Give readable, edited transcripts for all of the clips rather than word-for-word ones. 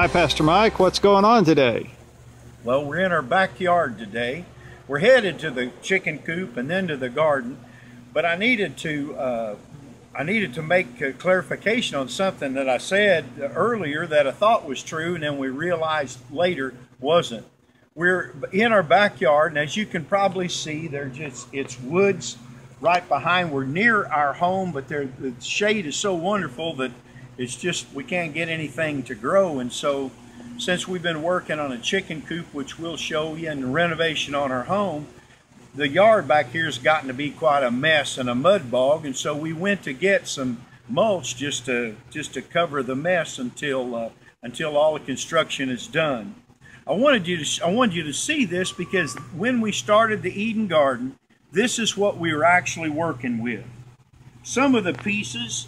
Hi, Pastor Mike. What's going on today? Well, we're in our backyard today. We're headed to the chicken coop and then to the garden, but I needed to make a clarification on something that I said earlier that I thought was true, and then we realized later wasn't. We're in our backyard, and as you can probably see, it's woods right behind. We're near our home, but the shade is so wonderful that it's just we can't get anything to grow. And so since we've been working on a chicken coop, which we'll show you, and the renovation on our home, the yard back here has gotten to be quite a mess and a mud bog, and so we went to get some mulch just to cover the mess until all the construction is done. I wanted you to see this because when we started the Eden Garden, this is what we were actually working with. Some of the pieces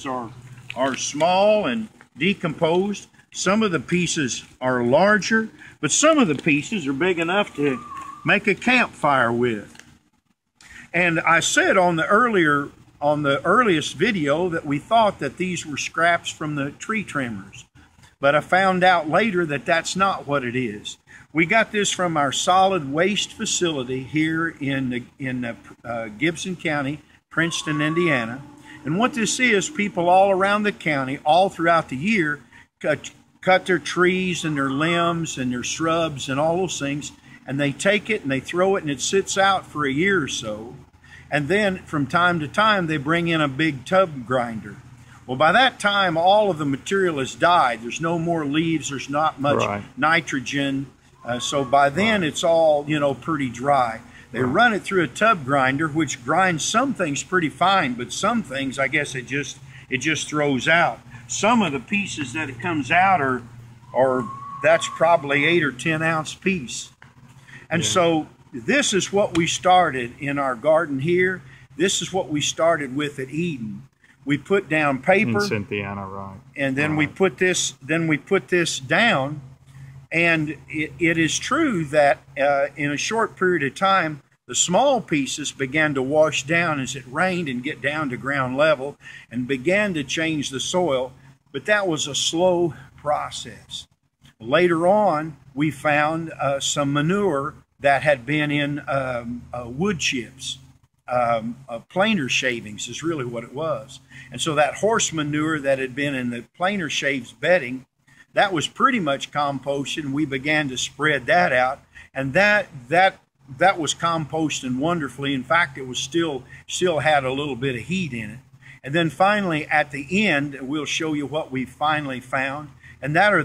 are small and decomposed. Some of the pieces are larger, but some of the pieces are big enough to make a campfire with. And I said on the earliest video that we thought that these were scraps from the tree trimmers, but I found out later that that's not what it is. We got this from our solid waste facility here in Gibson County, Princeton, Indiana. And what this is, people all around the county, all throughout the year, cut their trees and their limbs and their shrubs and all those things, and they take it and they throw it, and it sits out for a year or so. And then from time to time, they bring in a big tub grinder. Well, by that time, all of the material has died. There's no more leaves. There's not much nitrogen. So by then, it's all, pretty dry. They run it through a tub grinder, which grinds some things pretty fine, but some things, I guess, it just throws out. Some of the pieces that it comes out are that's probably 8 or 10 ounce piece. And so this is what we started in our garden here. This is what we started with at Eden. We put down paper in Cynthiana, right? And then we put this down. And it is true that in a short period of time, the small pieces began to wash down as it rained and get down to ground level and began to change the soil. But that was a slow process. Later on, we found some manure that had been in wood chips. Planer shavings is really what it was. And so that horse manure that had been in the planer shaves bedding, that was pretty much composted, and we began to spread that out, and that was composting wonderfully. In fact, it was still had a little bit of heat in it. And then finally, at the end, we'll show you what we finally found, and that are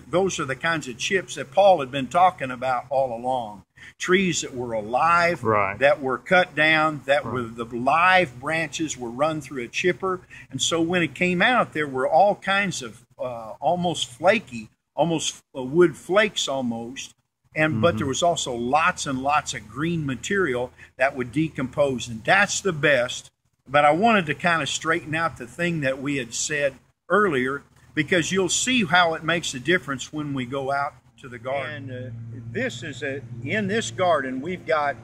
those are the kinds of chips that Paul had been talking about all along. Trees that were alive, that were cut down, that were the live branches were run through a chipper. And so when it came out, there were all kinds of almost flaky, almost wood flakes almost. But there was also lots and lots of green material that would decompose. And that's the best. But I wanted to kind of straighten out the thing that we had said earlier, because you'll see how it makes a difference when we go out to the garden. And this is in this garden, we've got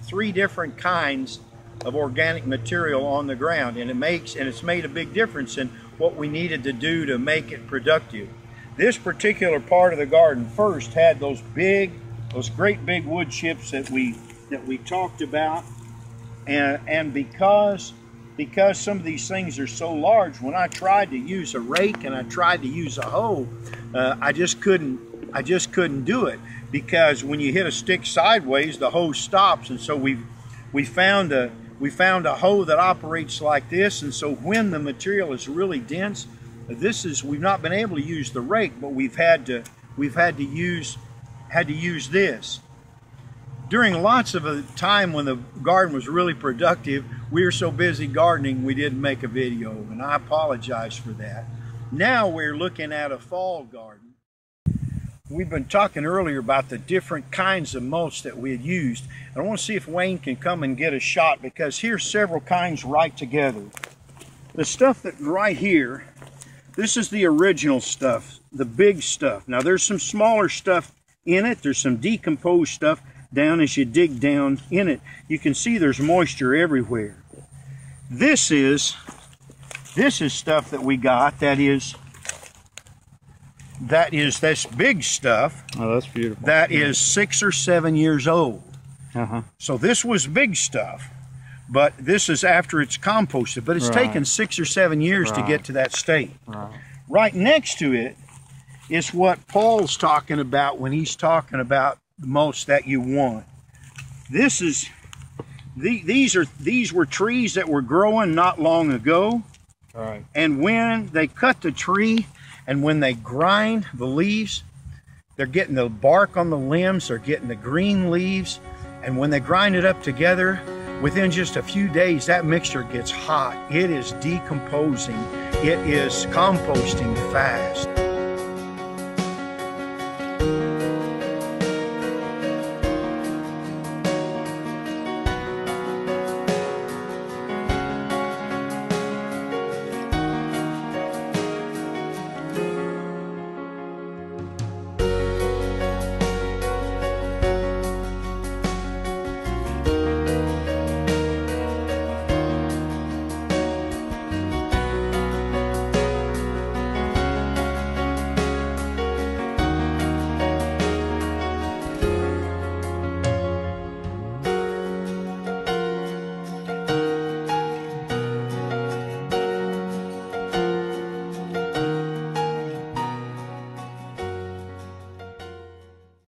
3 different kinds of organic material on the ground, and it's made a big difference in what we needed to do to make it productive. This particular part of the garden first had those great big wood chips that we talked about, and because some of these things are so large, when I tried to use a rake and I tried to use a hoe, I just couldn't do it, because when you hit a stick sideways, the hoe stops. And so we found a hoe that operates like this. And so when the material is really dense, we've not been able to use the rake, but we've had to use this. During lots of a time when the garden was really productive, we were so busy gardening we didn't make a video, and I apologize for that. Now we're looking at a fall garden. We've been talking earlier about the different kinds of mulch that we had used. I want to see if Wayne can come and get a shot, because here's several kinds right together. The stuff that right here, this is the original stuff, the big stuff. Now there's some smaller stuff in it. There's some decomposed stuff down as you dig down in it. You can see there's moisture everywhere. This is stuff that we got that is is this big stuff. Oh, that's beautiful. That is 6 or 7 years old. Uh-huh. So this was big stuff, but this is after it's composted. But it's Right. taken 6 or 7 years to Right. get to that state. Right. Right next to it is what Paul's talking about when he's talking about the most that you want. This is these were trees that were growing not long ago, All right. and when they cut the tree and when they grind the leaves, they're getting the bark on the limbs, they're getting the green leaves, and when they grind it up together, within just a few days, that mixture gets hot. It is decomposing. It is composting fast.